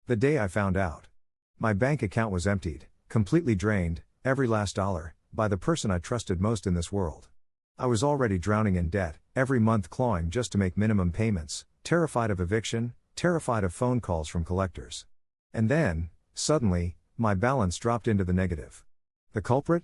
The day I found out. My bank account was emptied, completely drained, every last dollar, by the person I trusted most in this world. I was already drowning in debt, every month clawing just to make minimum payments, terrified of eviction, terrified of phone calls from collectors. And then, suddenly, my balance dropped into the negative. The culprit?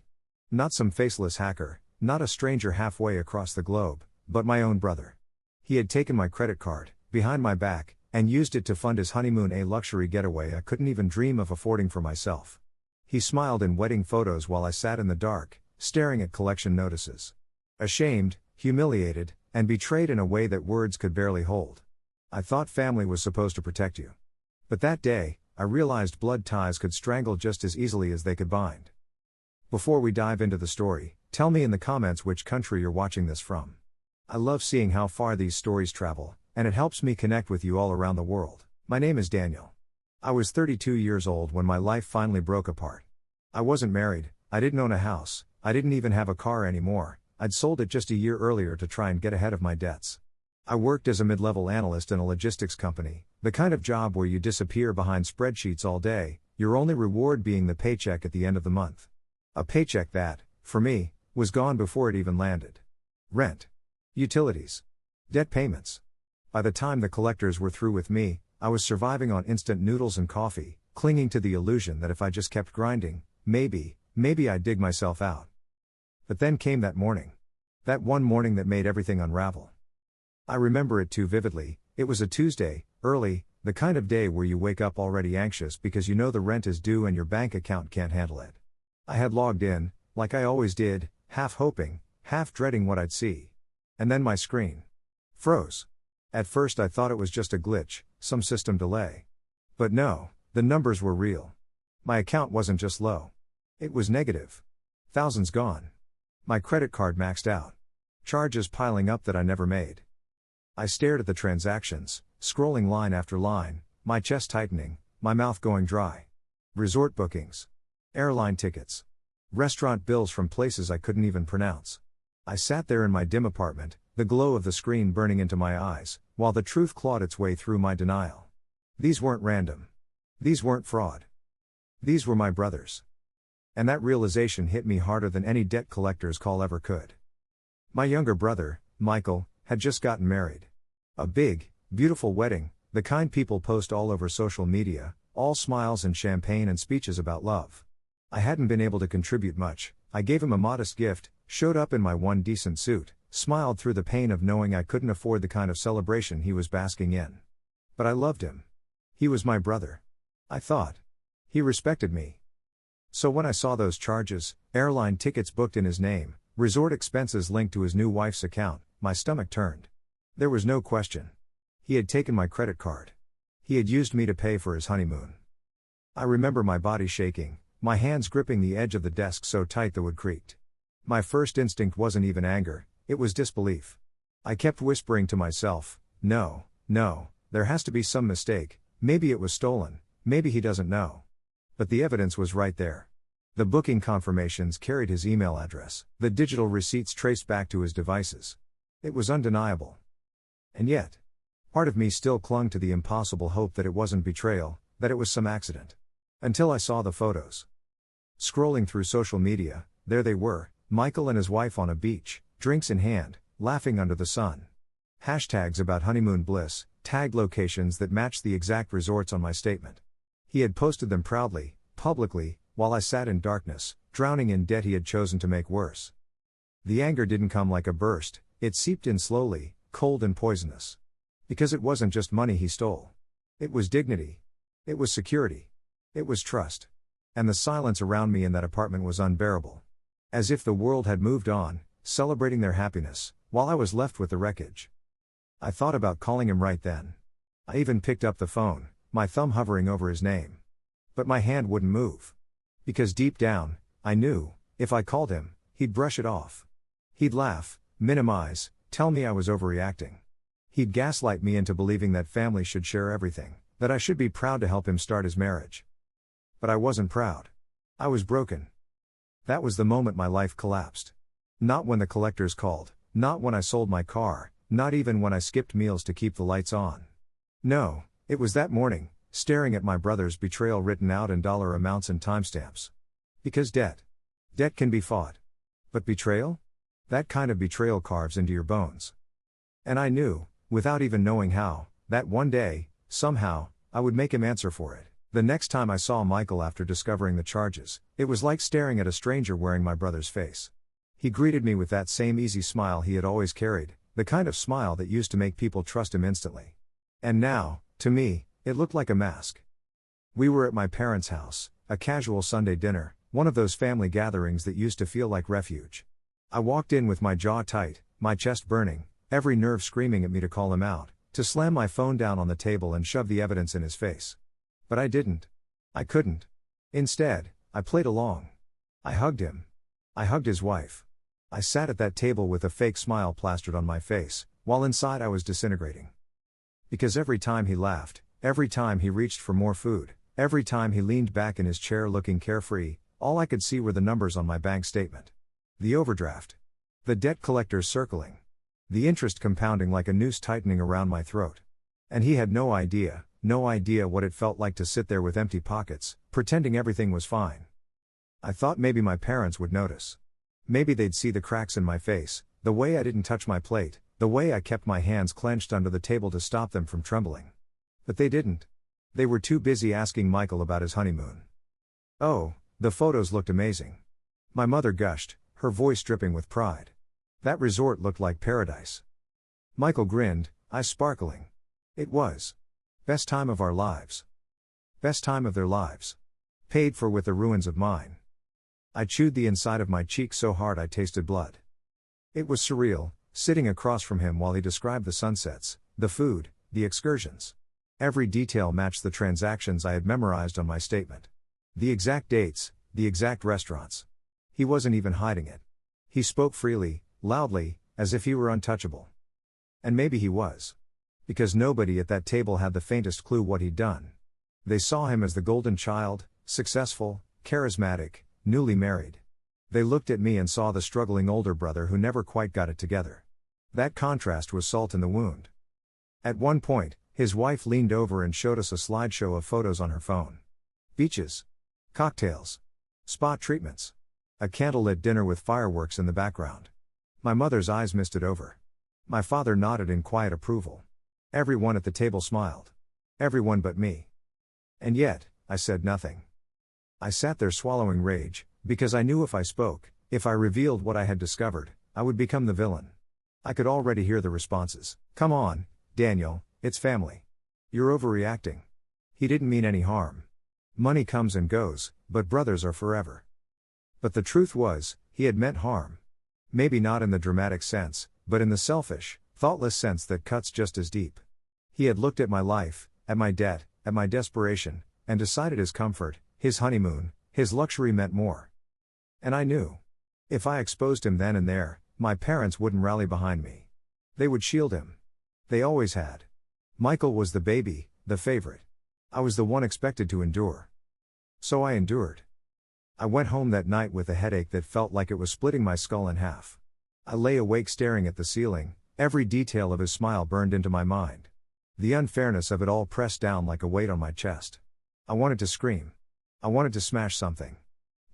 Not some faceless hacker, not a stranger halfway across the globe, but my own brother. He had taken my credit card, behind my back, and used it to fund his honeymoon, a luxury getaway I couldn't even dream of affording for myself. He smiled in wedding photos while I sat in the dark, staring at collection notices. Ashamed, humiliated, and betrayed in a way that words could barely hold. I thought family was supposed to protect you. But that day, I realized blood ties could strangle just as easily as they could bind. Before we dive into the story, tell me in the comments which country you're watching this from. I love seeing how far these stories travel, and it helps me connect with you all around the world. My name is Daniel. I was 32 years old when my life finally broke apart. I wasn't married, I didn't own a house, I didn't even have a car anymore. I'd sold it just a year earlier to try and get ahead of my debts. I worked as a mid-level analyst in a logistics company, the kind of job where you disappear behind spreadsheets all day, your only reward being the paycheck at the end of the month. A paycheck that, for me, was gone before it even landed. Rent. Utilities. Debt payments. By the time the collectors were through with me, I was surviving on instant noodles and coffee, clinging to the illusion that if I just kept grinding, maybe I'd dig myself out. But then came that morning. That one morning that made everything unravel. I remember it too vividly. It was a Tuesday, early, the kind of day where you wake up already anxious because you know the rent is due and your bank account can't handle it. I had logged in, like I always did, half hoping, half dreading what I'd see. And then my screen froze. At first I thought it was just a glitch, some system delay. But no, the numbers were real. My account wasn't just low. It was negative. Thousands gone. My credit card maxed out. Charges piling up that I never made. I stared at the transactions, scrolling line after line, my chest tightening, my mouth going dry. Resort bookings. Airline tickets. Restaurant bills from places I couldn't even pronounce. I sat there in my dim apartment, the glow of the screen burning into my eyes, while the truth clawed its way through my denial. These weren't random. These weren't fraud. These were my brothers. And that realization hit me harder than any debt collector's call ever could. My younger brother, Michael, had just gotten married. A big, beautiful wedding, the kind people post all over social media, all smiles and champagne and speeches about love. I hadn't been able to contribute much. I gave him a modest gift, showed up in my one decent suit, smiled through the pain of knowing I couldn't afford the kind of celebration he was basking in. But I loved him. He was my brother. I thought. He respected me. So when I saw those charges, airline tickets booked in his name, resort expenses linked to his new wife's account, my stomach turned. There was no question. He had taken my credit card. He had used me to pay for his honeymoon. I remember my body shaking, my hands gripping the edge of the desk so tight the wood creaked. My first instinct wasn't even anger, it was disbelief. I kept whispering to myself, no, there has to be some mistake, maybe it was stolen, maybe he doesn't know. But the evidence was right there. The booking confirmations carried his email address, the digital receipts traced back to his devices. It was undeniable. And yet, part of me still clung to the impossible hope that it wasn't betrayal, that it was some accident. Until I saw the photos. Scrolling through social media, there they were, Michael and his wife on a beach, drinks in hand, laughing under the sun. Hashtags about honeymoon bliss, tagged locations that matched the exact resorts on my statement. He had posted them proudly, publicly, while I sat in darkness, drowning in debt he had chosen to make worse. The anger didn't come like a burst, it seeped in slowly, cold and poisonous. Because it wasn't just money he stole. It was dignity. It was security. It was trust. And the silence around me in that apartment was unbearable. As if the world had moved on, celebrating their happiness, while I was left with the wreckage. I thought about calling him right then. I even picked up the phone, my thumb hovering over his name. But my hand wouldn't move. Because deep down, I knew, if I called him, he'd brush it off. He'd laugh, minimize, tell me I was overreacting. He'd gaslight me into believing that family should share everything, that I should be proud to help him start his marriage. But I wasn't proud. I was broken. That was the moment my life collapsed. Not when the collectors called, not when I sold my car, not even when I skipped meals to keep the lights on. No, it was that morning, staring at my brother's betrayal written out in dollar amounts and timestamps. Because debt can be fought. But betrayal? That kind of betrayal carves into your bones. And I knew, without even knowing how, that one day, somehow, I would make him answer for it. The next time I saw Michael after discovering the charges, it was like staring at a stranger wearing my brother's face. He greeted me with that same easy smile he had always carried, the kind of smile that used to make people trust him instantly. And now, to me, it looked like a mask. We were at my parents' house, a casual Sunday dinner, one of those family gatherings that used to feel like refuge. I walked in with my jaw tight, my chest burning, every nerve screaming at me to call him out, to slam my phone down on the table and shove the evidence in his face. But I didn't. I couldn't. Instead, I played along. I hugged him. I hugged his wife. I sat at that table with a fake smile plastered on my face, while inside I was disintegrating. Because every time he laughed, every time he reached for more food, every time he leaned back in his chair looking carefree, all I could see were the numbers on my bank statement. The overdraft. The debt collectors circling. The interest compounding like a noose tightening around my throat. And he had no idea what it felt like to sit there with empty pockets, pretending everything was fine. I thought maybe my parents would notice. Maybe they'd see the cracks in my face, the way I didn't touch my plate, the way I kept my hands clenched under the table to stop them from trembling. But they didn't. They were too busy asking Michael about his honeymoon. Oh, the photos looked amazing. My mother gushed, her voice dripping with pride. That resort looked like paradise. Michael grinned, eyes sparkling. It was. Best time of our lives. Best time of their lives. Paid for with the ruins of mine. I chewed the inside of my cheek so hard I tasted blood. It was surreal, sitting across from him while he described the sunsets, the food, the excursions. Every detail matched the transactions I had memorized on my statement. The exact dates, the exact restaurants. He wasn't even hiding it. He spoke freely, loudly, as if he were untouchable. And maybe he was. Because nobody at that table had the faintest clue what he'd done. They saw him as the golden child, successful, charismatic, newly married. They looked at me and saw the struggling older brother who never quite got it together. That contrast was salt in the wound. At one point, his wife leaned over and showed us a slideshow of photos on her phone. Beaches. Cocktails. Spa treatments. A candlelit dinner with fireworks in the background. My mother's eyes misted over. My father nodded in quiet approval. Everyone at the table smiled. Everyone but me. And yet, I said nothing. I sat there swallowing rage, because I knew if I spoke, if I revealed what I had discovered, I would become the villain. I could already hear the responses. Come on, Daniel, it's family. You're overreacting. He didn't mean any harm. Money comes and goes, but brothers are forever. But the truth was, he had meant harm. Maybe not in the dramatic sense, but in the selfish, thoughtless sense that cuts just as deep. He had looked at my life, at my debt, at my desperation, and decided his comfort, his honeymoon, his luxury meant more. And I knew. If I exposed him then and there, my parents wouldn't rally behind me. They would shield him. They always had. Michael was the baby, the favorite. I was the one expected to endure. So I endured. I went home that night with a headache that felt like it was splitting my skull in half. I lay awake staring at the ceiling, every detail of his smile burned into my mind. The unfairness of it all pressed down like a weight on my chest. I wanted to scream. I wanted to smash something.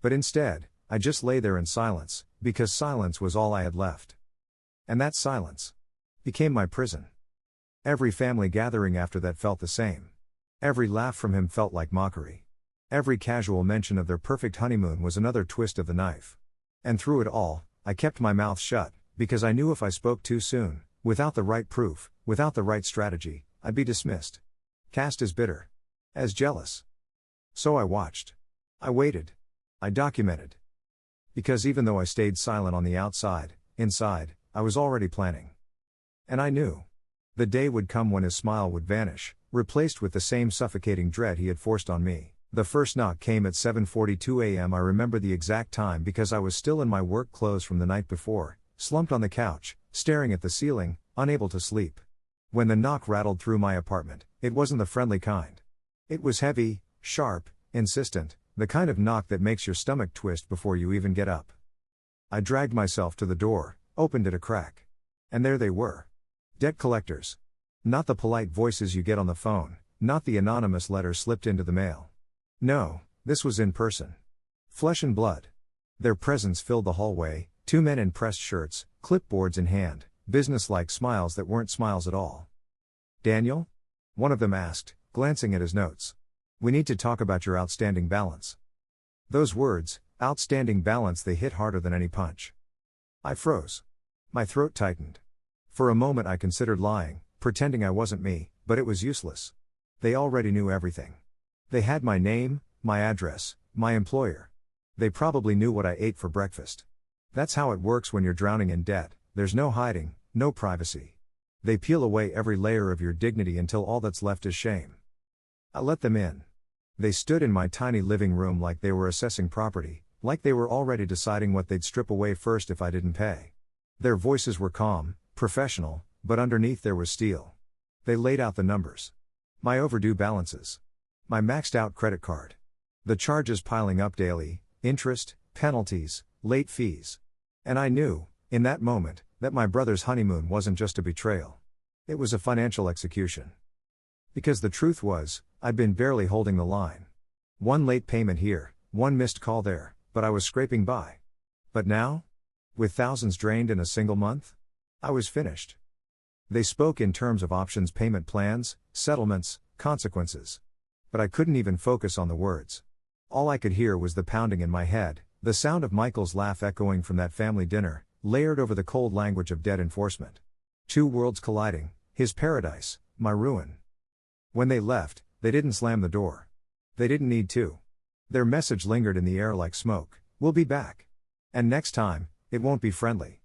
But instead, I just lay there in silence, because silence was all I had left. And that silence became my prison. Every family gathering after that felt the same. Every laugh from him felt like mockery. Every casual mention of their perfect honeymoon was another twist of the knife. And through it all, I kept my mouth shut, because I knew if I spoke too soon, without the right proof, without the right strategy, I'd be dismissed. Cast as bitter. As jealous. So I watched. I waited. I documented. Because even though I stayed silent on the outside, inside, I was already planning. And I knew. The day would come when his smile would vanish, replaced with the same suffocating dread he had forced on me. The first knock came at 7:42 a.m. I remember the exact time because I was still in my work clothes from the night before, slumped on the couch, staring at the ceiling, unable to sleep. When the knock rattled through my apartment, it wasn't the friendly kind. It was heavy, sharp, insistent, the kind of knock that makes your stomach twist before you even get up. I dragged myself to the door, opened it a crack. And there they were. Debt collectors. Not the polite voices you get on the phone, not the anonymous letter slipped into the mail. No, this was in person. Flesh and blood. Their presence filled the hallway, two men in pressed shirts, clipboards in hand, businesslike smiles that weren't smiles at all. "Daniel?" one of them asked, glancing at his notes. "We need to talk about your outstanding balance." Those words, outstanding balance, they hit harder than any punch. I froze. My throat tightened. For a moment I considered lying, pretending I wasn't me, but it was useless. They already knew everything. They had my name, my address, my employer. They probably knew what I ate for breakfast. That's how it works when you're drowning in debt. There's no hiding, no privacy. They peel away every layer of your dignity until all that's left is shame. I let them in. They stood in my tiny living room like they were assessing property, like they were already deciding what they'd strip away first if I didn't pay. Their voices were calm, professional, but underneath there was steel. They laid out the numbers. My overdue balances. My maxed out credit card. The charges piling up daily, interest, penalties, late fees. And I knew, in that moment, that my brother's honeymoon wasn't just a betrayal. It was a financial execution. Because the truth was, I'd been barely holding the line. One late payment here, one missed call there, but I was scraping by. But now? With thousands drained in a single month? I was finished. They spoke in terms of options, payment plans, settlements, consequences. But I couldn't even focus on the words. All I could hear was the pounding in my head, the sound of Michael's laugh echoing from that family dinner, layered over the cold language of debt enforcement. Two worlds colliding, his paradise, my ruin. When they left, they didn't slam the door. They didn't need to. Their message lingered in the air like smoke: "We'll be back. And next time, it won't be friendly."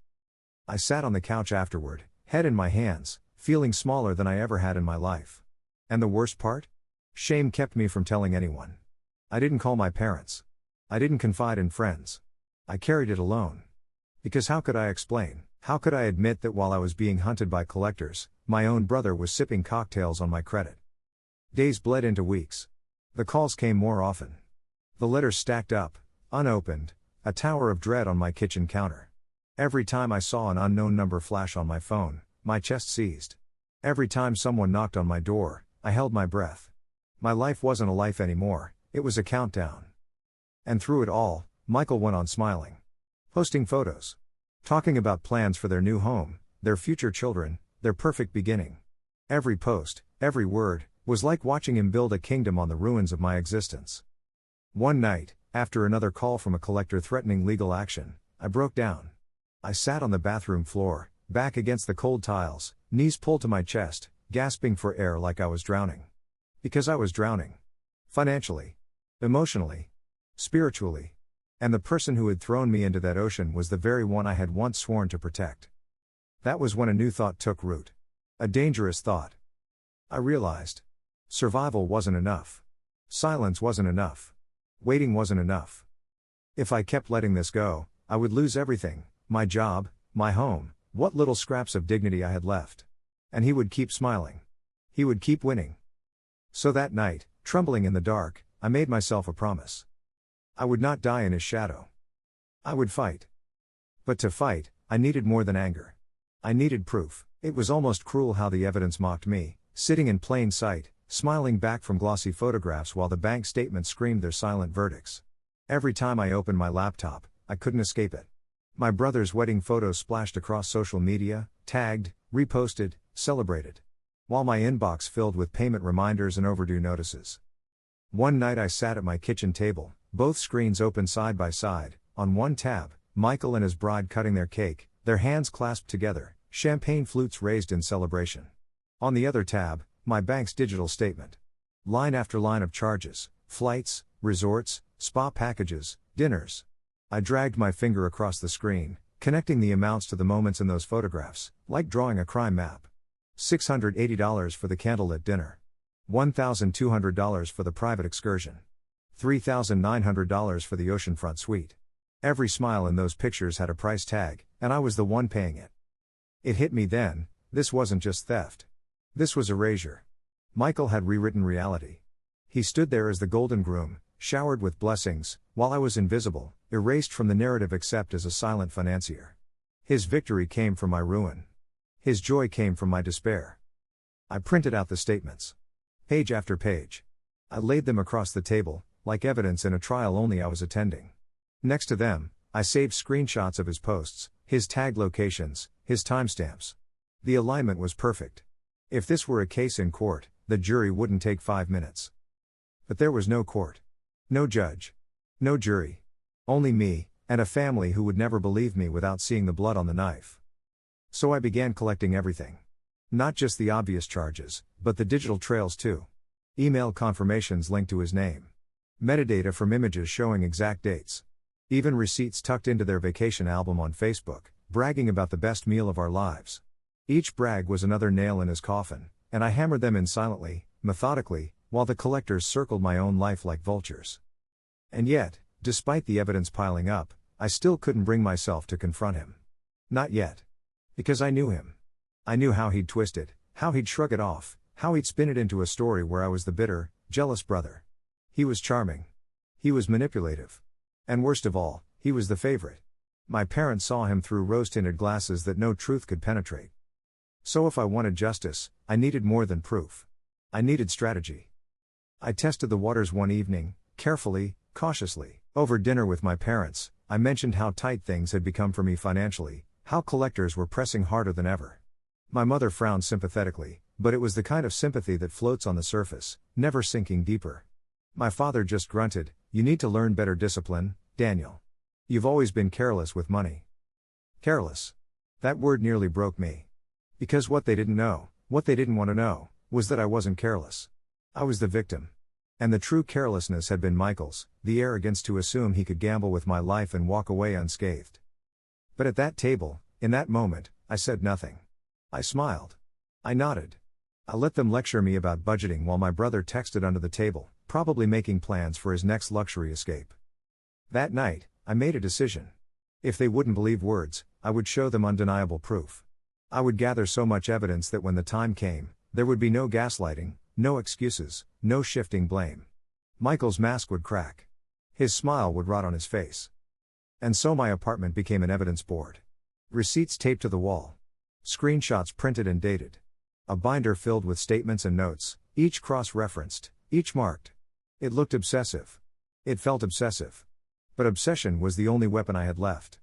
I sat on the couch afterward, head in my hands, feeling smaller than I ever had in my life. And the worst part? Shame kept me from telling anyone. I didn't call my parents. I didn't confide in friends. I carried it alone. Because how could I explain, how could I admit that while I was being hunted by collectors, my own brother was sipping cocktails on my credit? Days bled into weeks. The calls came more often. The letters stacked up, unopened, a tower of dread on my kitchen counter. Every time I saw an unknown number flash on my phone, my chest seized. Every time someone knocked on my door, I held my breath. My life wasn't a life anymore, it was a countdown. And through it all, Michael went on smiling. Posting photos. Talking about plans for their new home, their future children, their perfect beginning. Every post, every word, was like watching him build a kingdom on the ruins of my existence. One night, after another call from a collector threatening legal action, I broke down. I sat on the bathroom floor, back against the cold tiles, knees pulled to my chest, gasping for air like I was drowning. Because I was drowning. Financially. Emotionally. Spiritually. And the person who had thrown me into that ocean was the very one I had once sworn to protect. That was when a new thought took root. A dangerous thought. I realized. Survival wasn't enough. Silence wasn't enough. Waiting wasn't enough. If I kept letting this go, I would lose everything, my job, my home, what little scraps of dignity I had left. And he would keep smiling. He would keep winning. So that night, trembling in the dark, I made myself a promise. I would not die in his shadow. I would fight. But to fight, I needed more than anger. I needed proof. It was almost cruel how the evidence mocked me, sitting in plain sight, smiling back from glossy photographs while the bank statements screamed their silent verdicts. Every time I opened my laptop, I couldn't escape it. My brother's wedding photos splashed across social media, tagged, reposted, celebrated. While my inbox filled with payment reminders and overdue notices. One night I sat at my kitchen table, both screens open side by side, on one tab, Michael and his bride cutting their cake, their hands clasped together, champagne flutes raised in celebration. On the other tab, my bank's digital statement. Line after line of charges, flights, resorts, spa packages, dinners. I dragged my finger across the screen, connecting the amounts to the moments in those photographs, like drawing a crime map. $680 for the candlelit dinner. $1,200 for the private excursion. $3,900 for the oceanfront suite. Every smile in those pictures had a price tag, and I was the one paying it. It hit me then, this wasn't just theft. This was erasure. Michael had rewritten reality. He stood there as the golden groom, showered with blessings, while I was invisible, erased from the narrative except as a silent financier. His victory came from my ruin. His joy came from my despair. I printed out the statements. Page after page. I laid them across the table, like evidence in a trial only I was attending. Next to them, I saved screenshots of his posts, his tag locations, his timestamps. The alignment was perfect. If this were a case in court, the jury wouldn't take 5 minutes. But there was no court. No judge. No jury. Only me, and a family who would never believe me without seeing the blood on the knife. So I began collecting everything. Not just the obvious charges, but the digital trails too. Email confirmations linked to his name. Metadata from images showing exact dates. Even receipts tucked into their vacation album on Facebook, bragging about the best meal of our lives. Each brag was another nail in his coffin, and I hammered them in silently, methodically, while the collectors circled my own life like vultures. And yet, despite the evidence piling up, I still couldn't bring myself to confront him. Not yet. Because I knew him. I knew how he'd twist it, how he'd shrug it off, how he'd spin it into a story where I was the bitter, jealous brother. He was charming. He was manipulative. And worst of all, he was the favorite. My parents saw him through rose-tinted glasses that no truth could penetrate. So if I wanted justice, I needed more than proof. I needed strategy. I tested the waters one evening, carefully, cautiously. Over dinner with my parents, I mentioned how tight things had become for me financially, how collectors were pressing harder than ever. My mother frowned sympathetically, but it was the kind of sympathy that floats on the surface, never sinking deeper. My father just grunted, "You need to learn better discipline, Daniel. You've always been careless with money." Careless. That word nearly broke me. Because what they didn't know, what they didn't want to know, was that I wasn't careless. I was the victim. And the true carelessness had been Michael's, the arrogance to assume he could gamble with my life and walk away unscathed. But at that table, in that moment, I said nothing. I smiled. I nodded. I let them lecture me about budgeting while my brother texted under the table, probably making plans for his next luxury escape. That night, I made a decision. If they wouldn't believe words, I would show them undeniable proof. I would gather so much evidence that when the time came, there would be no gaslighting, no excuses, no shifting blame. Michael's mask would crack. His smile would rot on his face. And so my apartment became an evidence board. Receipts taped to the wall. Screenshots printed and dated. A binder filled with statements and notes, each cross-referenced, each marked. It looked obsessive. It felt obsessive. But obsession was the only weapon I had left.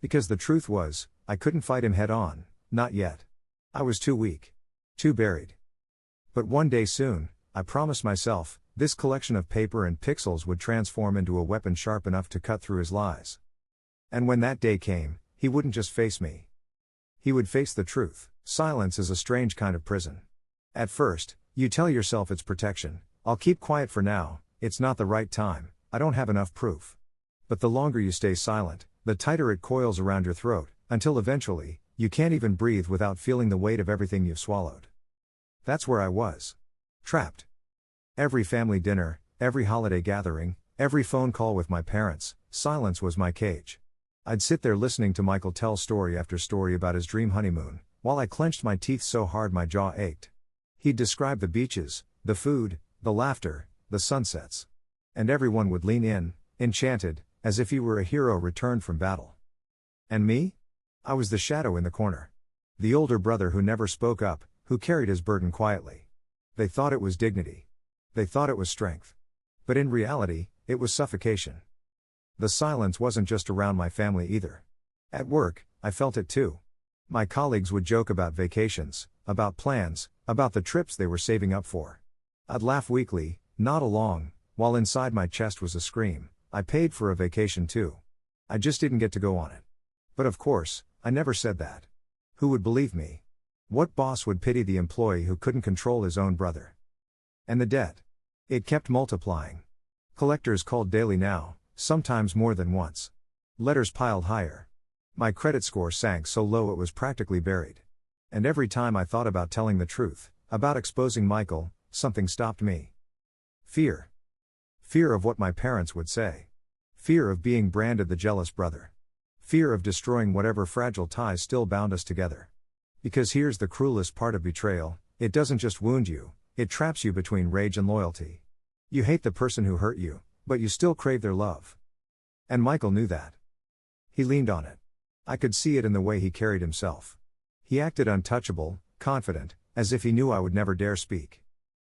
Because the truth was, I couldn't fight him head on, not yet. I was too weak. Too buried. But one day soon, I promised myself, this collection of paper and pixels would transform into a weapon sharp enough to cut through his lies. And when that day came, he wouldn't just face me. He would face the truth. Silence is a strange kind of prison. At first, you tell yourself it's protection. I'll keep quiet for now, it's not the right time, I don't have enough proof. But the longer you stay silent, the tighter it coils around your throat, until eventually, you can't even breathe without feeling the weight of everything you've swallowed. That's where I was. Trapped. Every family dinner, every holiday gathering, every phone call with my parents, silence was my cage. I'd sit there listening to Michael tell story after story about his dream honeymoon, while I clenched my teeth so hard my jaw ached. He'd describe the beaches, the food, the laughter, the sunsets. And everyone would lean in, enchanted, as if he were a hero returned from battle. And me? I was the shadow in the corner. The older brother who never spoke up, who carried his burden quietly. They thought it was dignity. They thought it was strength. But in reality, it was suffocation. The silence wasn't just around my family either. At work, I felt it too. My colleagues would joke about vacations, about plans, about the trips they were saving up for. I'd laugh weakly, nod along, while inside my chest was a scream, I paid for a vacation too. I just didn't get to go on it. But of course, I never said that. Who would believe me? What boss would pity the employee who couldn't control his own brother? And the debt. It kept multiplying. Collectors called daily now, sometimes more than once. Letters piled higher. My credit score sank so low it was practically buried. And every time I thought about telling the truth, about exposing Michael, something stopped me. Fear. Fear of what my parents would say. Fear of being branded the jealous brother. Fear of destroying whatever fragile ties still bound us together. Because here's the cruelest part of betrayal, it doesn't just wound you, it traps you between rage and loyalty. You hate the person who hurt you, but you still crave their love. And Michael knew that. He leaned on it. I could see it in the way he carried himself. He acted untouchable, confident, as if he knew I would never dare speak.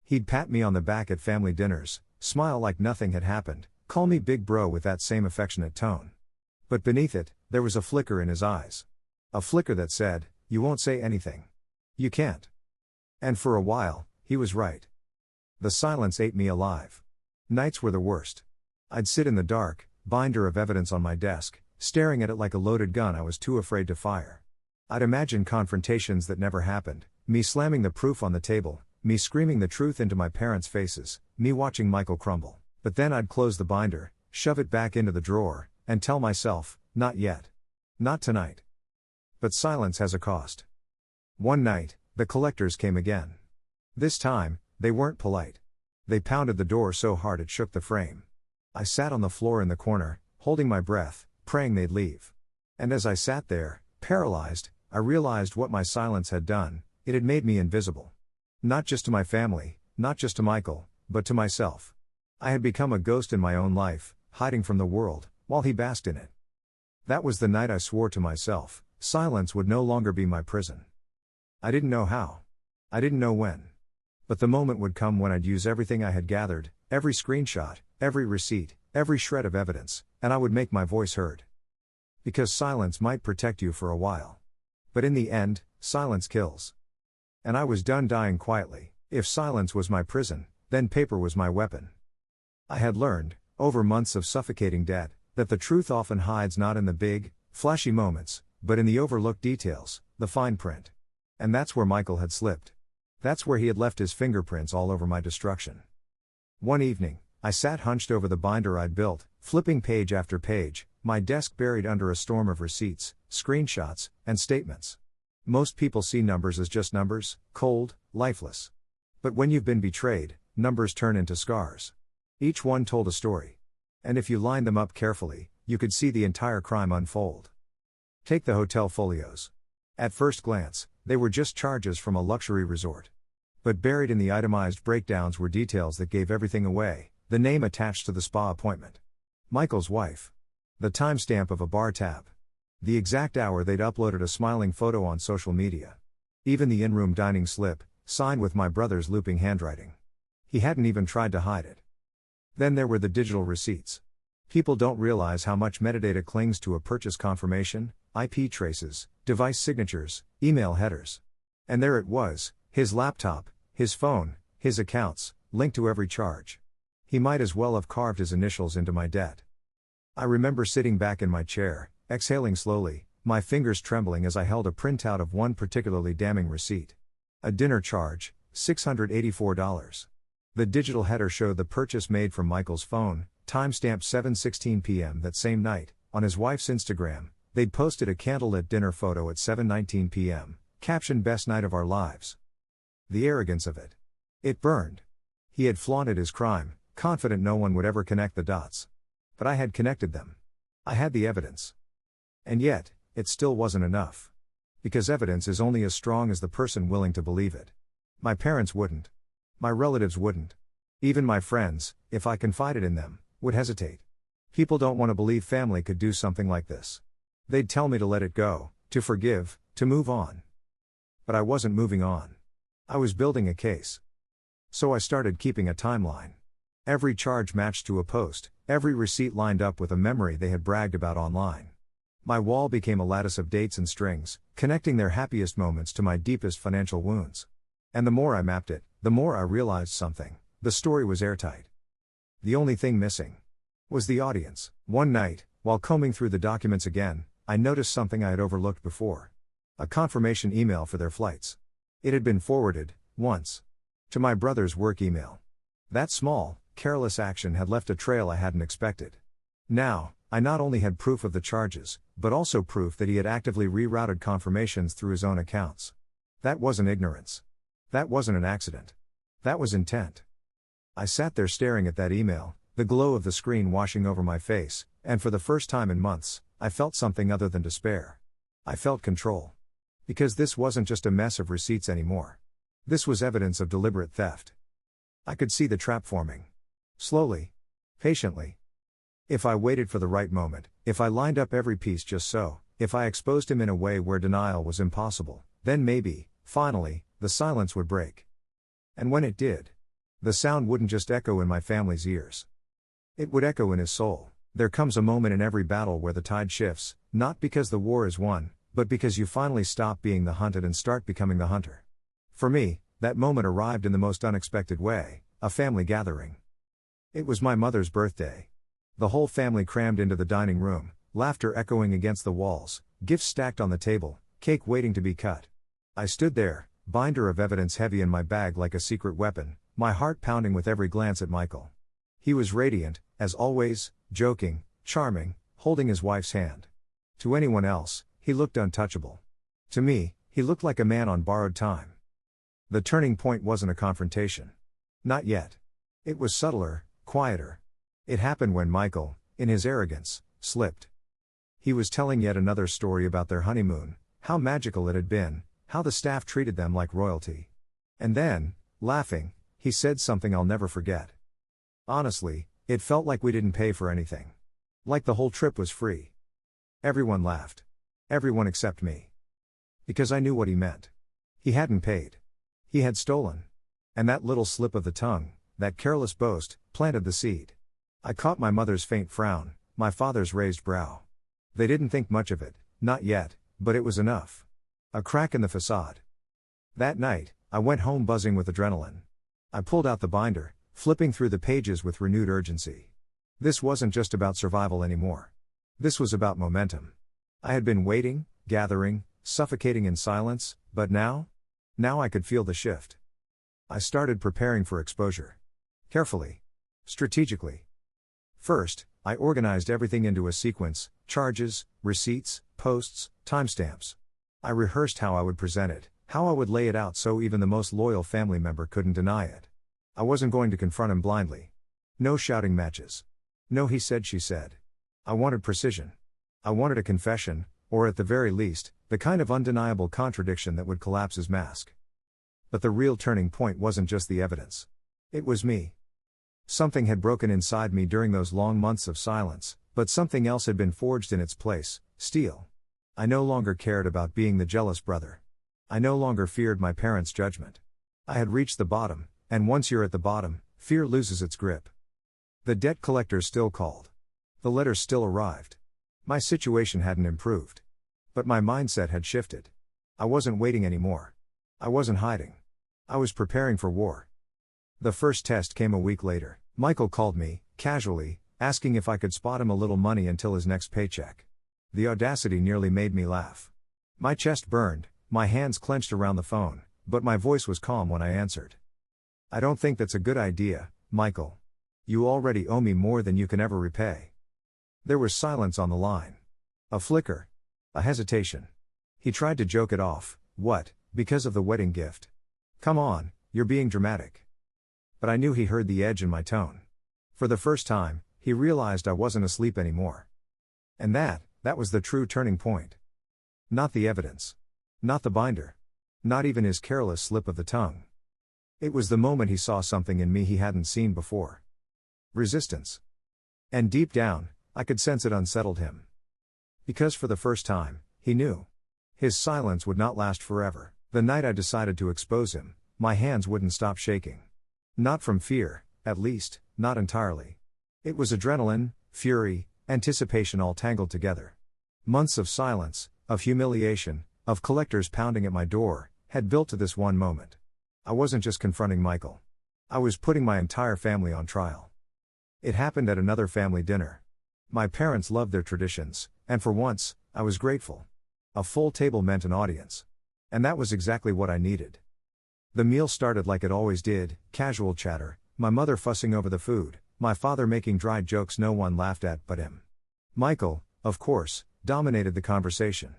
He'd pat me on the back at family dinners, smile like nothing had happened, call me big bro with that same affectionate tone. But beneath it, there was a flicker in his eyes. A flicker that said, "You won't say anything. You can't." And for a while, he was right. The silence ate me alive. Nights were the worst. I'd sit in the dark, binder of evidence on my desk, staring at it like a loaded gun I was too afraid to fire. I'd imagine confrontations that never happened, me slamming the proof on the table, me screaming the truth into my parents' faces, me watching Michael crumble. But then I'd close the binder, shove it back into the drawer, and tell myself, not yet. Not tonight. But silence has a cost. One night, the collectors came again. This time, they weren't polite. They pounded the door so hard it shook the frame. I sat on the floor in the corner, holding my breath, praying they'd leave. And as I sat there, paralyzed, I realized what my silence had done. It had made me invisible. Not just to my family, not just to Michael, but to myself. I had become a ghost in my own life, hiding from the world, while he basked in it. That was the night I swore to myself, silence would no longer be my prison. I didn't know how. I didn't know when. But the moment would come when I'd use everything I had gathered, every screenshot, every receipt, every shred of evidence, and I would make my voice heard. Because silence might protect you for a while. But in the end, silence kills. And I was done dying quietly. If silence was my prison, then paper was my weapon. I had learned, over months of suffocating debt, that the truth often hides not in the big, flashy moments, but in the overlooked details, the fine print. And that's where Michael had slipped. That's where he had left his fingerprints all over my destruction. One evening, I sat hunched over the binder I'd built, flipping page after page, my desk buried under a storm of receipts, screenshots, and statements. Most people see numbers as just numbers, cold, lifeless. But when you've been betrayed, numbers turn into scars. Each one told a story. And if you lined them up carefully, you could see the entire crime unfold. Take the hotel folios. At first glance, they were just charges from a luxury resort. But buried in the itemized breakdowns were details that gave everything away, the name attached to the spa appointment. Michael's wife. The timestamp of a bar tab. The exact hour they'd uploaded a smiling photo on social media. Even the in-room dining slip, signed with my brother's looping handwriting. He hadn't even tried to hide it. Then there were the digital receipts. People don't realize how much metadata clings to a purchase confirmation, IP traces, device signatures, email headers. And there it was, his laptop, his phone, his accounts, linked to every charge. He might as well have carved his initials into my debt. I remember sitting back in my chair, exhaling slowly, my fingers trembling as I held a printout of one particularly damning receipt. A dinner charge, $684. The digital header showed the purchase made from Michael's phone, timestamp 7:16 p.m. that same night. On his wife's Instagram, they'd posted a candlelit dinner photo at 7:19 p.m., captioned "Best night of our lives." The arrogance of it. It burned. He had flaunted his crime, confident no one would ever connect the dots. But I had connected them. I had the evidence. And yet, it still wasn't enough. Because evidence is only as strong as the person willing to believe it. My parents wouldn't. My relatives wouldn't. Even my friends, if I confided in them, would hesitate. People don't want to believe family could do something like this. They'd tell me to let it go, to forgive, to move on. But I wasn't moving on. I was building a case. So I started keeping a timeline. Every charge matched to a post, every receipt lined up with a memory they had bragged about online. My wall became a lattice of dates and strings, connecting their happiest moments to my deepest financial wounds. And the more I mapped it, the more I realized something. The story was airtight. The only thing missing was the audience. One night, while combing through the documents again, I noticed something I had overlooked before. A confirmation email for their flights. It had been forwarded, once, to my brother's work email. That small, careless action had left a trail I hadn't expected. Now, I not only had proof of the charges, but also proof that he had actively rerouted confirmations through his own accounts. That wasn't ignorance. That wasn't an accident. That was intent. I sat there staring at that email, the glow of the screen washing over my face, and for the first time in months, I felt something other than despair. I felt control. Because this wasn't just a mess of receipts anymore. This was evidence of deliberate theft. I could see the trap forming. Slowly. Patiently. If I waited for the right moment, if I lined up every piece just so, if I exposed him in a way where denial was impossible, then maybe, finally, the silence would break. And when it did, The sound wouldn't just echo in my family's ears. It would echo in his soul. There comes a moment in every battle where the tide shifts, not because the war is won, but because you finally stop being the hunted and start becoming the hunter. For me, that moment arrived in the most unexpected way, a family gathering. It was my mother's birthday. The whole family crammed into the dining room, laughter echoing against the walls, gifts stacked on the table, cake waiting to be cut. I stood there, binder of evidence heavy in my bag like a secret weapon, my heart pounding with every glance at Michael. He was radiant, as always, joking, charming, holding his wife's hand. To anyone else, he looked untouchable. To me, he looked like a man on borrowed time. The turning point wasn't a confrontation. Not yet. It was subtler, quieter. It happened when Michael, in his arrogance, slipped. He was telling yet another story about their honeymoon, how magical it had been, how the staff treated them like royalty. And then, laughing, he said something I'll never forget. Honestly, it felt like we didn't pay for anything. Like the whole trip was free. Everyone laughed. Everyone except me. Because I knew what he meant. He hadn't paid. He had stolen. And that little slip of the tongue, that careless boast, planted the seed. I caught my mother's faint frown, my father's raised brow. They didn't think much of it, not yet, but it was enough. A crack in the facade. That night, I went home buzzing with adrenaline. I pulled out the binder, flipping through the pages with renewed urgency. This wasn't just about survival anymore. This was about momentum. I had been waiting, gathering, suffocating in silence, but now I could feel the shift. I started preparing for exposure. Carefully. Strategically. First, I organized everything into a sequence: charges, receipts, posts, timestamps. I rehearsed how I would present it, how I would lay it out so even the most loyal family member couldn't deny it. I wasn't going to confront him blindly. No shouting matches. No he said she said. I wanted precision. I wanted a confession, or at the very least, the kind of undeniable contradiction that would collapse his mask. But the real turning point wasn't just the evidence. It was me. Something had broken inside me during those long months of silence, but something else had been forged in its place: steel. I no longer cared about being the jealous brother. I no longer feared my parents' judgment. I had reached the bottom, and once you're at the bottom, fear loses its grip. The debt collectors still called. The letters still arrived. My situation hadn't improved. But my mindset had shifted. I wasn't waiting anymore. I wasn't hiding. I was preparing for war. The first test came a week later. Michael called me, casually, asking if I could spot him a little money until his next paycheck. The audacity nearly made me laugh. My chest burned, my hands clenched around the phone, but my voice was calm when I answered. I don't think that's a good idea, Michael. You already owe me more than you can ever repay. There was silence on the line. A flicker. A hesitation. He tried to joke it off. What, because of the wedding gift? Come on, you're being dramatic. But I knew he heard the edge in my tone. For the first time, he realized I wasn't asleep anymore. And that was the true turning point. Not the evidence. Not the binder. Not even his careless slip of the tongue. It was the moment he saw something in me he hadn't seen before. Resistance. And deep down, I could sense it unsettled him. Because for the first time, he knew. His silence would not last forever. The night I decided to expose him, my hands wouldn't stop shaking. Not from fear, at least, not entirely. It was adrenaline, fury, anticipation all tangled together. Months of silence, of humiliation, of collectors pounding at my door, had built to this one moment. I wasn't just confronting Michael. I was putting my entire family on trial. It happened at another family dinner. My parents loved their traditions, and for once, I was grateful. A full table meant an audience. And that was exactly what I needed. The meal started like it always did, casual chatter, my mother fussing over the food, my father making dry jokes no one laughed at but him. Michael, of course, dominated the conversation.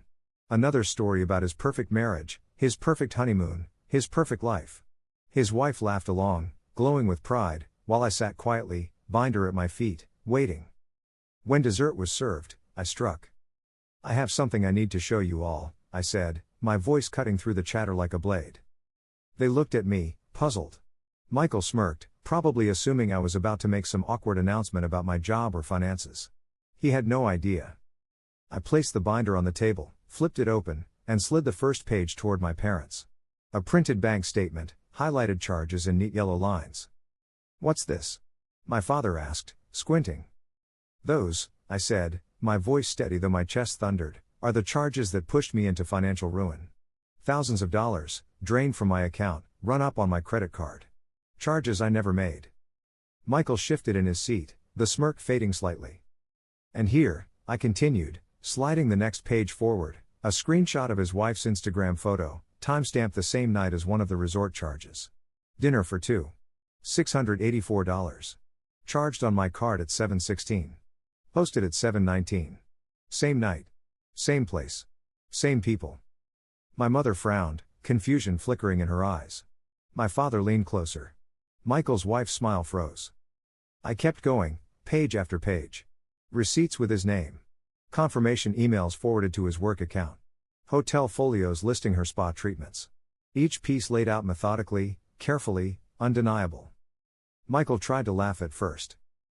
Another story about his perfect marriage, his perfect honeymoon, his perfect life. His wife laughed along, glowing with pride, while I sat quietly, binder at my feet, waiting. When dessert was served, I struck. I have something I need to show you all, I said, my voice cutting through the chatter like a blade. They looked at me, puzzled. Michael smirked, probably assuming I was about to make some awkward announcement about my job or finances. He had no idea. I placed the binder on the table, flipped it open, and slid the first page toward my parents. A printed bank statement, highlighted charges in neat yellow lines. What's this? My father asked, squinting. Those, I said, my voice steady though my chest thundered, are the charges that pushed me into financial ruin. Thousands of dollars, drained from my account, run up on my credit card. Charges I never made. Michael shifted in his seat, the smirk fading slightly. And here, I continued, sliding the next page forward, a screenshot of his wife's Instagram photo, timestamped the same night as one of the resort charges. Dinner for two. $684. Charged on my card at 7:16. Posted at 7:19. Same night. Same place. Same people. My mother frowned, confusion flickering in her eyes. My father leaned closer. Michael's wife's smile froze. I kept going, page after page. Receipts with his name. Confirmation emails forwarded to his work account. Hotel folios listing her spa treatments. Each piece laid out methodically, carefully, undeniable. Michael tried to laugh at first.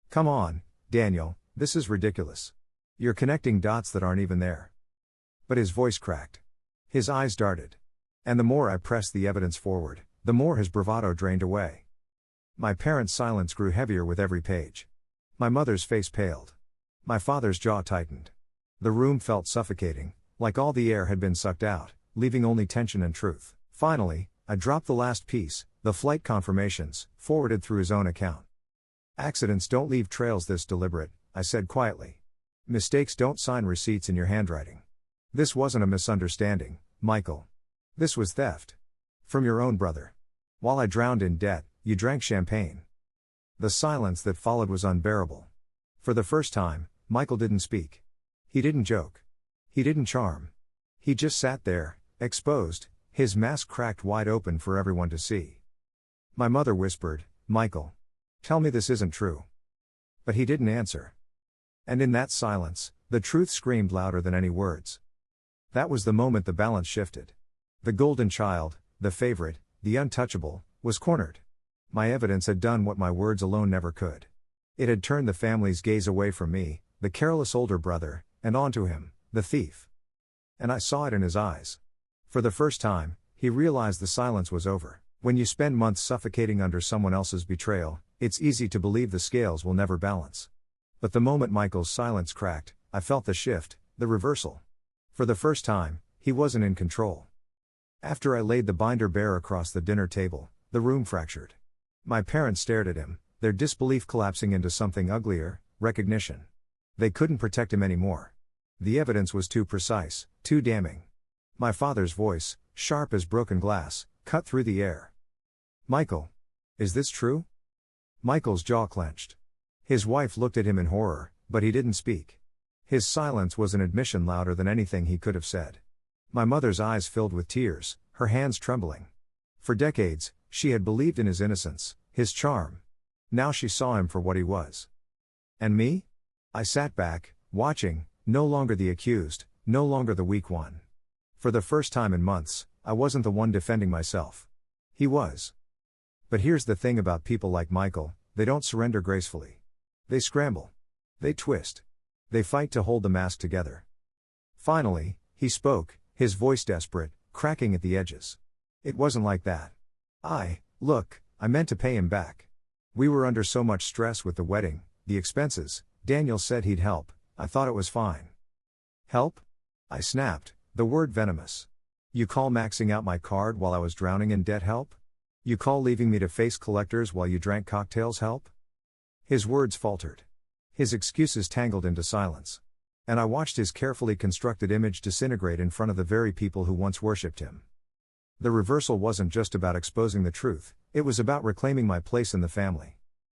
Come on, Daniel, this is ridiculous. You're connecting dots that aren't even there. But his voice cracked. His eyes darted. And the more I pressed the evidence forward, the more his bravado drained away. My parents' silence grew heavier with every page. My mother's face paled. My father's jaw tightened. The room felt suffocating, like all the air had been sucked out, leaving only tension and truth. Finally, I dropped the last piece, the flight confirmations, forwarded through his own account. Accidents don't leave trails this deliberate, I said quietly. Mistakes don't sign receipts in your handwriting. This wasn't a misunderstanding, Michael. This was theft. From your own brother. While I drowned in debt, you drank champagne. The silence that followed was unbearable. For the first time, Michael didn't speak. He didn't joke. He didn't charm. He just sat there, exposed, his mask cracked wide open for everyone to see. My mother whispered, Michael. Tell me this isn't true. But he didn't answer. And in that silence, the truth screamed louder than any words. That was the moment the balance shifted. The golden child, the favorite, the untouchable, was cornered. My evidence had done what my words alone never could. It had turned the family's gaze away from me, the careless older brother, and onto him, the thief. And I saw it in his eyes. For the first time, he realized the silence was over. When you spend months suffocating under someone else's betrayal, it's easy to believe the scales will never balance. But the moment Michael's silence cracked, I felt the shift, the reversal. For the first time, he wasn't in control. After I laid the binder bare across the dinner table, the room fractured. My parents stared at him, their disbelief collapsing into something uglier, recognition. They couldn't protect him anymore. The evidence was too precise, too damning. My father's voice, sharp as broken glass, cut through the air. Michael. Is this true? Michael's jaw clenched. His wife looked at him in horror, but he didn't speak. His silence was an admission louder than anything he could have said. My mother's eyes filled with tears, her hands trembling. For decades, she had believed in his innocence, his charm. Now she saw him for what he was. And me? I sat back, watching, no longer the accused, no longer the weak one. For the first time in months, I wasn't the one defending myself. He was. But here's the thing about people like Michael, they don't surrender gracefully. They scramble. They twist. They fight to hold the mask together. Finally, he spoke, his voice desperate, cracking at the edges. It wasn't like that. Look, I meant to pay him back. We were under so much stress with the wedding, the expenses. Daniel said he'd help. I thought it was fine. Help? I snapped, the word venomous. You call maxing out my card while I was drowning in debt help? You call leaving me to face collectors while you drank cocktails help? His words faltered. His excuses tangled into silence. And I watched his carefully constructed image disintegrate in front of the very people who once worshipped him. The reversal wasn't just about exposing the truth, it was about reclaiming my place in the family.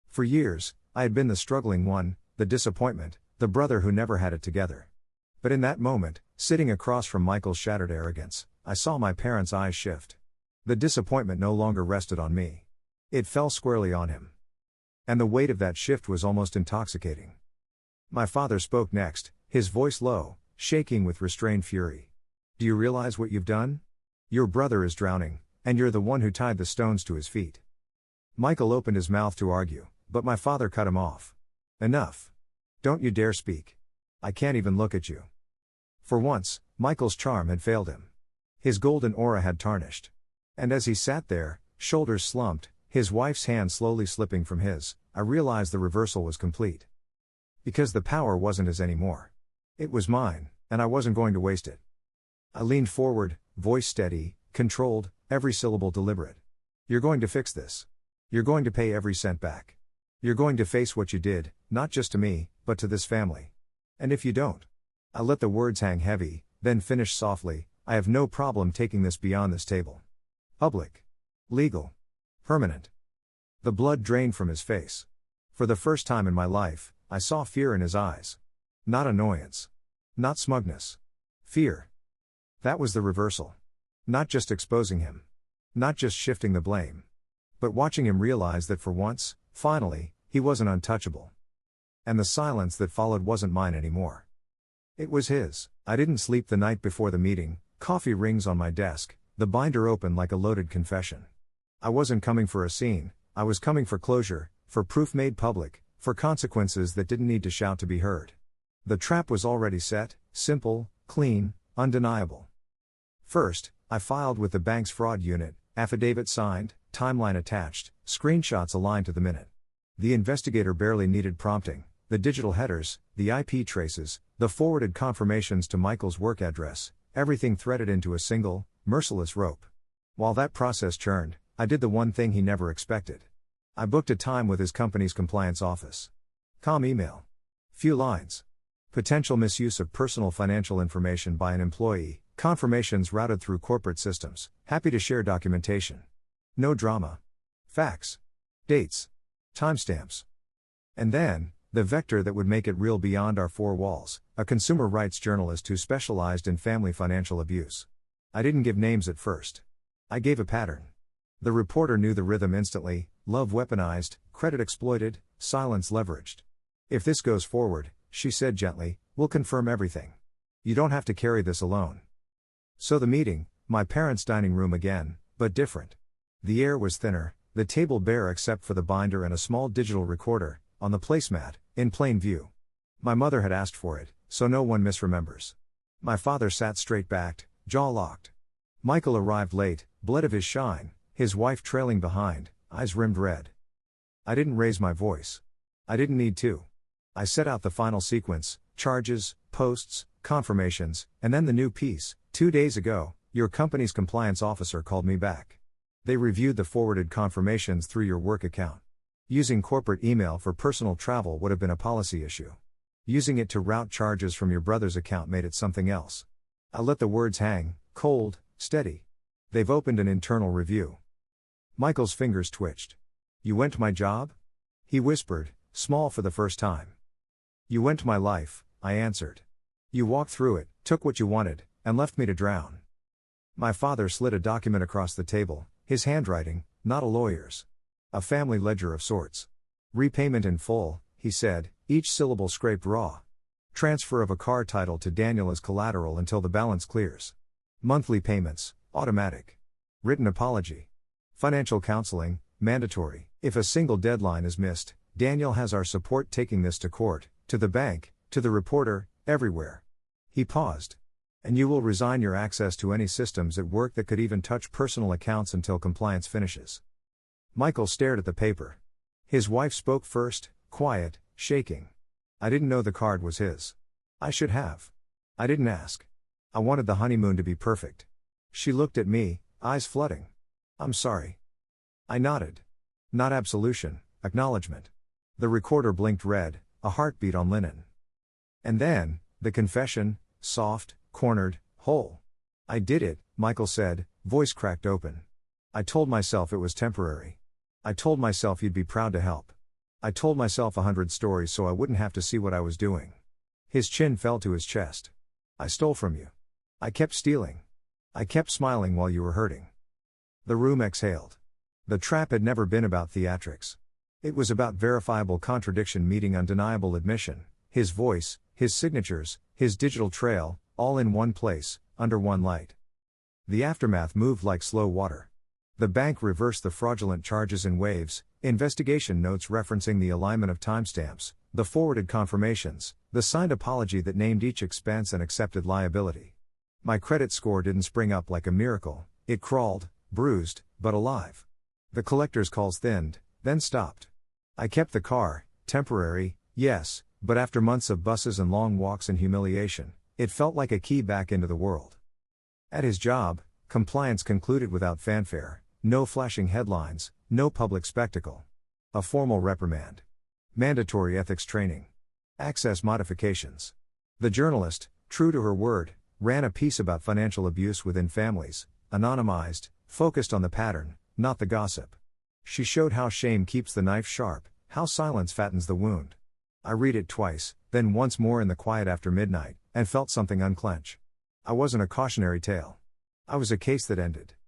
For years, I had been the struggling one, the disappointment, the brother who never had it together. But in that moment, sitting across from Michael's shattered arrogance, I saw my parents' eyes shift. The disappointment no longer rested on me. It fell squarely on him. And the weight of that shift was almost intoxicating. My father spoke next, his voice low, shaking with restrained fury. Do you realize what you've done? Your brother is drowning, and you're the one who tied the stones to his feet. Michael opened his mouth to argue, but my father cut him off. Enough. Don't you dare speak. I can't even look at you. For once, Michael's charm had failed him. His golden aura had tarnished. And as he sat there, shoulders slumped, His wife's hand slowly slipping from his, I realized the reversal was complete. Because the power wasn't his anymore. It was mine, and I wasn't going to waste it. I leaned forward, voice steady, controlled, every syllable deliberate. You're going to fix this. You're going to pay every cent back. You're going to face what you did, not just to me, but to this family. And if you don't. I let the words hang heavy, then finished softly, I have no problem taking this beyond this table. Public. Legal. Permanent. The blood drained from his face. For the first time in my life, I saw fear in his eyes. Not annoyance. Not smugness. Fear. That was the reversal. Not just exposing him. Not just shifting the blame. But watching him realize that for once, finally, he wasn't untouchable. And the silence that followed wasn't mine anymore. It was his. I didn't sleep the night before the meeting, coffee rings on my desk, the binder open like a loaded confession. I wasn't coming for a scene, I was coming for closure, for proof made public, for consequences that didn't need to shout to be heard. The trap was already set, simple, clean, undeniable. First, I filed with the bank's fraud unit, affidavit signed, timeline attached, screenshots aligned to the minute. The investigator barely needed prompting. The digital headers, the IP traces, the forwarded confirmations to Michael's work address, everything threaded into a single, merciless rope. While that process churned, I did the one thing he never expected. I booked a time with his company's compliance office. Calm email. Few lines. Potential misuse of personal financial information by an employee, confirmations routed through corporate systems, happy to share documentation. No drama. Facts. Dates. Timestamps. And then, the vector that would make it real beyond our four walls, a consumer rights journalist who specialized in family financial abuse. I didn't give names at first. I gave a pattern. The reporter knew the rhythm instantly: love weaponized, credit exploited, silence leveraged. If this goes forward, she said gently, we'll confirm everything. You don't have to carry this alone. So the meeting, my parents' dining room again, but different. The air was thinner, the table bare except for the binder and a small digital recorder, on the placemat, in plain view. My mother had asked for it, so no one misremembers. My father sat straight-backed, jaw locked. Michael arrived late, bled of his shine, his wife trailing behind, eyes rimmed red. I didn't raise my voice. I didn't need to. I set out the final sequence: charges, posts, confirmations, and then the new piece. 2 days ago, your company's compliance officer called me back. They reviewed the forwarded confirmations through your work account. Using corporate email for personal travel would have been a policy issue. Using it to route charges from your brother's account made it something else. I let the words hang, cold, steady. They've opened an internal review. Michael's fingers twitched. You went to my job? He whispered, small for the first time. You went to my life, I answered. You walked through it, took what you wanted, and left me to drown. My father slid a document across the table, his handwriting, not a lawyer's. A family ledger of sorts. Repayment in full, he said, each syllable scraped raw. Transfer of a car title to Daniel as collateral until the balance clears. Monthly payments, automatic. Written apology. Financial counseling, mandatory. If a single deadline is missed, Daniel has our support taking this to court, to the bank, to the reporter, everywhere. He paused. And you will resign your access to any systems at work that could even touch personal accounts until compliance finishes. Michael stared at the paper. His wife spoke first, quiet, shaking. I didn't know the card was his. I should have. I didn't ask. I wanted the honeymoon to be perfect. She looked at me, eyes flooding. I'm sorry. I nodded. Not absolution, acknowledgement. The recorder blinked red, a heartbeat on linen. And then, the confession, soft, cornered, whole. I did it, Michael said, voice cracked open. I told myself it was temporary. I told myself you'd be proud to help. I told myself 100 stories so I wouldn't have to see what I was doing. His chin fell to his chest. I stole from you. I kept stealing. I kept smiling while you were hurting. The room exhaled. The trap had never been about theatrics. It was about verifiable contradiction meeting undeniable admission, his voice, his signatures, his digital trail, all in one place, under one light. The aftermath moved like slow water. The bank reversed the fraudulent charges in waves, investigation notes referencing the alignment of timestamps, the forwarded confirmations, the signed apology that named each expense and accepted liability. My credit score didn't spring up like a miracle, it crawled, bruised, but alive. The collector's calls thinned, then stopped. I kept the car, temporary, yes, but after months of buses and long walks and humiliation, it felt like a key back into the world. At his job, compliance concluded without fanfare, no flashing headlines, no public spectacle. A formal reprimand. Mandatory ethics training. Access modifications. The journalist, true to her word, ran a piece about financial abuse within families, anonymized, focused on the pattern, not the gossip. She showed how shame keeps the knife sharp, how silence fattens the wound. I read it twice, then once more in the quiet after midnight, and felt something unclench. I wasn't a cautionary tale. I was a case that ended.